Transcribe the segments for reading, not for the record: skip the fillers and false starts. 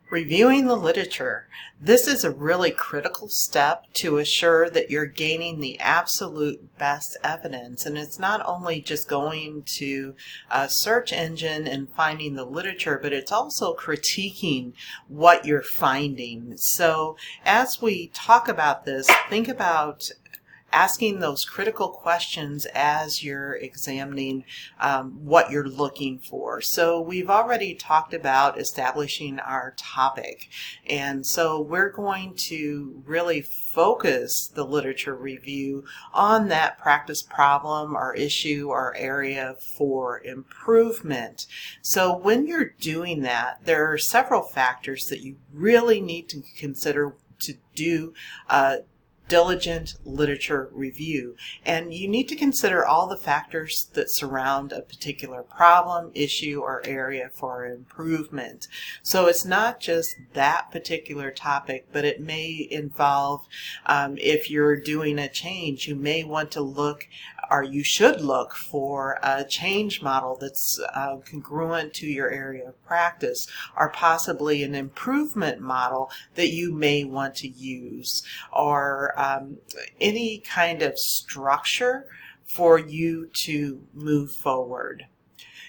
Reviewing the literature. This is a really critical step to assure that you're gaining the absolute best evidence. And it's not only just going to a search engine and finding the literature, but it's also critiquing what you're finding. So as we talk about this, think about asking those critical questions as you're examining what you're looking for. So we've already talked about establishing our topic, and so we're going to really focus the literature review on that practice problem or issue or area for improvement. So when you're doing that, there are several factors that you really need to consider to do diligent literature review, and you need to consider all the factors that surround a particular problem, issue, or area for improvement. So it's not just that particular topic, but it may involve, if you're doing a change, you may want to look, or you should look, for a change model that's congruent to your area of practice, or possibly an improvement model that you may want to use, or any kind of structure for you to move forward.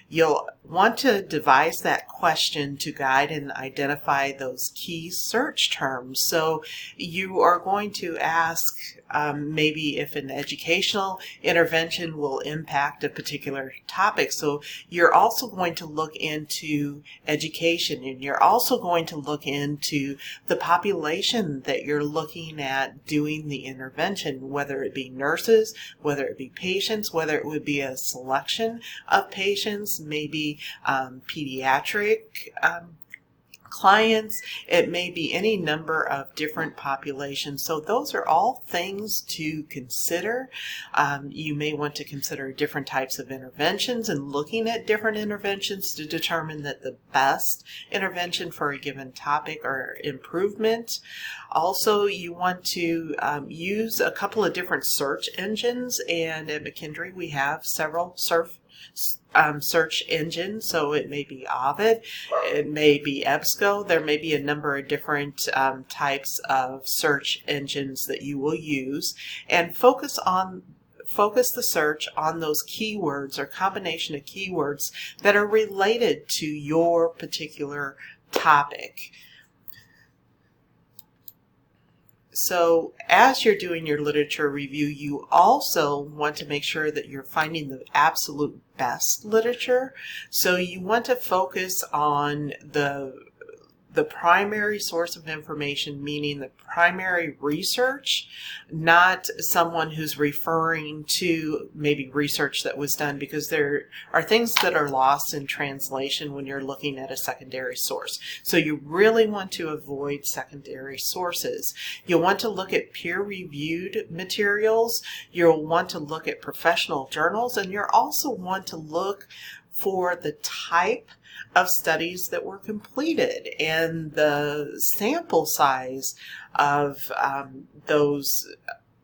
You'll want to devise that question to guide and identify those key search terms. So you are going to ask maybe if an educational intervention will impact a particular topic. So you're also going to look into education, and you're also going to look into the population that you're looking at doing the intervention, whether it be nurses, whether it be patients, whether it would be a selection of patients, maybe pediatric clients, it may be any number of different populations. So those are all things to consider. You may want to consider different types of interventions and looking at different interventions to determine that the best intervention for a given topic or improvement. Also, you want to use a couple of different search engines, and at McKendree we have several search engines. So it may be Ovid, it may be EBSCO. There may be a number of different types of search engines that you will use, and focus the search on those keywords or combination of keywords that are related to your particular topic. So as you're doing your literature review, you also want to make sure that you're finding the absolute best literature. So you want to focus on the primary source of information, meaning the primary research, not someone who's referring to maybe research that was done, because there are things that are lost in translation when you're looking at a secondary source. So you really want to avoid secondary sources. You'll want to look at peer-reviewed materials. You'll want to look at professional journals, and you'll also want to look for the type of studies that were completed and the sample size of those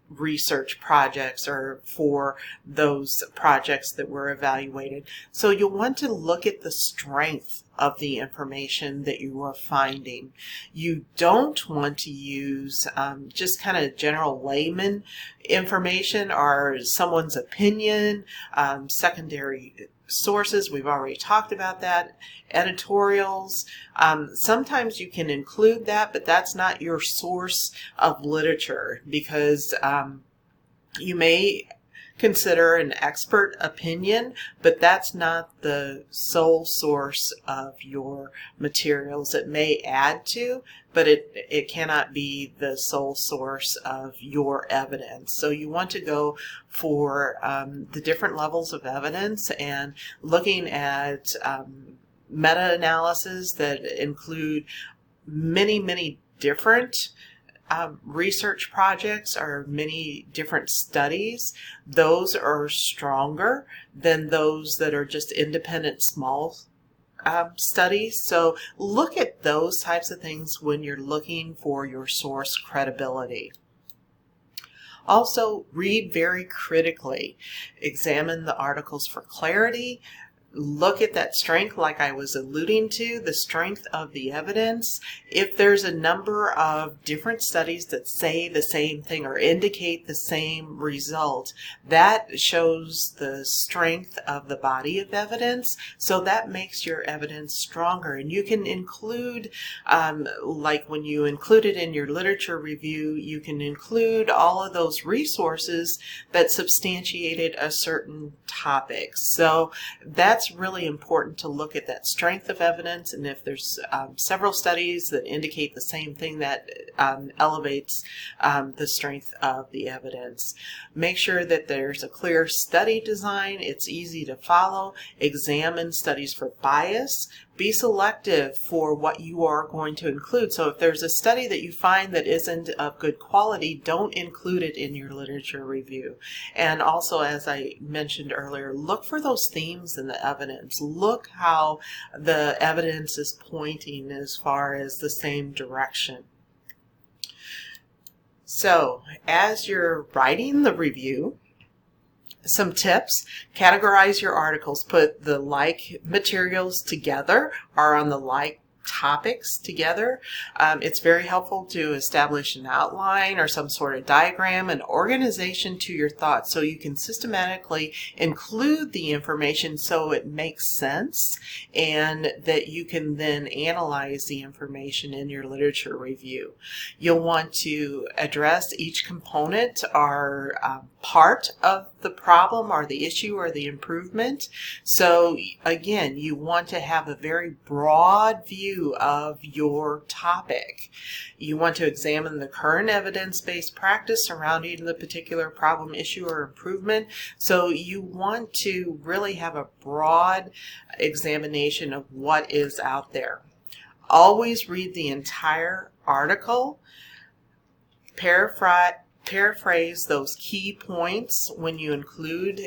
research projects, or for those projects that were evaluated. So you'll want to look at the strength of the information that you are finding. You don't want to use just kind of general layman information or someone's opinion. Secondary sources, we've already talked about that. Editorials, sometimes you can include that, but that's not your source of literature, because you may consider an expert opinion, but that's not the sole source of your materials. It may add to, but it cannot be the sole source of your evidence. So you want to go for the different levels of evidence, and looking at meta-analysis that include many different research projects or many different studies. Those are stronger than those that are just independent small studies. So look at those types of things when you're looking for your source credibility. Also, read very critically. Examine the articles for clarity. look at that strength, like I was alluding to, the strength of the evidence. If there's a number of different studies that say the same thing or indicate the same result, that shows the strength of the body of evidence. So that makes your evidence stronger. And you can include, like when you include it in your literature review, you can include all of those resources that substantiated a certain topic. So that's really important to look at that strength of evidence, and if there's several studies that indicate the same thing, that elevates the strength of the evidence. Make sure that there's a clear study design, it's easy to follow, examine studies for bias, be selective for what you are going to include. So if there's a study that you find that isn't of good quality, don't include it in your literature review. And also, as I mentioned earlier, look for those themes in the evidence. Look how the evidence is pointing as far as the same direction. So as you're writing the review, some tips: categorize your articles. Put the like materials together or on the like topics together. It's very helpful to establish an outline or some sort of diagram and organization to your thoughts so you can systematically include the information so it makes sense, and that you can then analyze the information in your literature review. You'll want to address each component or part of the problem or the issue or the improvement. So again, you want to have a very broad view of your topic. You want to examine the current evidence-based practice surrounding the particular problem, issue, or improvement. So you want to really have a broad examination of what is out there. Always read the entire article. Paraphrase those key points when you include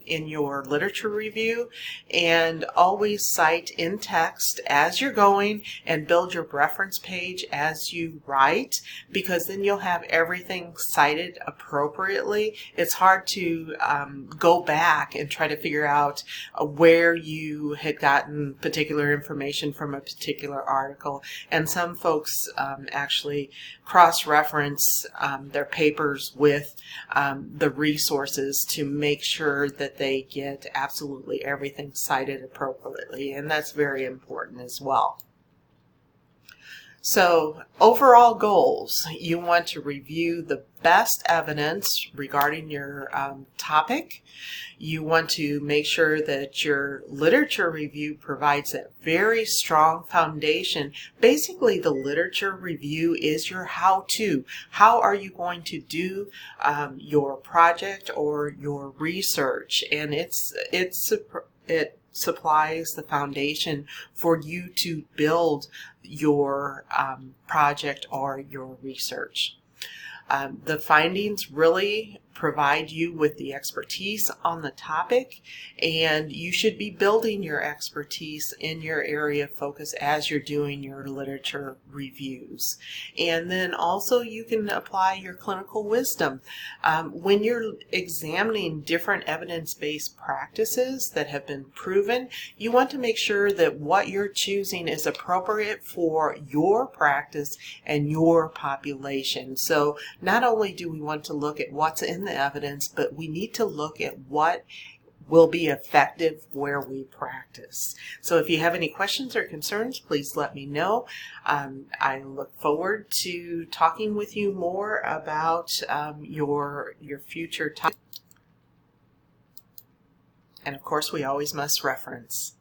in your literature review, and always cite in text as you're going and build your reference page as you write, because then you'll have everything cited appropriately. It's hard to go back and try to figure out where you had gotten particular information from a particular article, and some folks actually cross-reference their papers with the resources to make sure that they get absolutely everything cited appropriately, and that's very important as well. So overall goals: you want to review the best evidence regarding your topic. You want to make sure that your literature review provides that very strong foundation. Basically, the literature review is your how-to. How are you going to do your project or your research? And it supplies the foundation for you to build your project or your research. The findings really provide you with the expertise on the topic, and you should be building your expertise in your area of focus as you're doing your literature reviews. And then also you can apply your clinical wisdom. When you're examining different evidence-based practices that have been proven, you want to make sure that what you're choosing is appropriate for your practice and your population. So not only do we want to look at what's in the evidence, but we need to look at what will be effective where we practice. So if you have any questions or concerns, please let me know. I look forward to talking with you more about your future topic. And of course, we always must reference.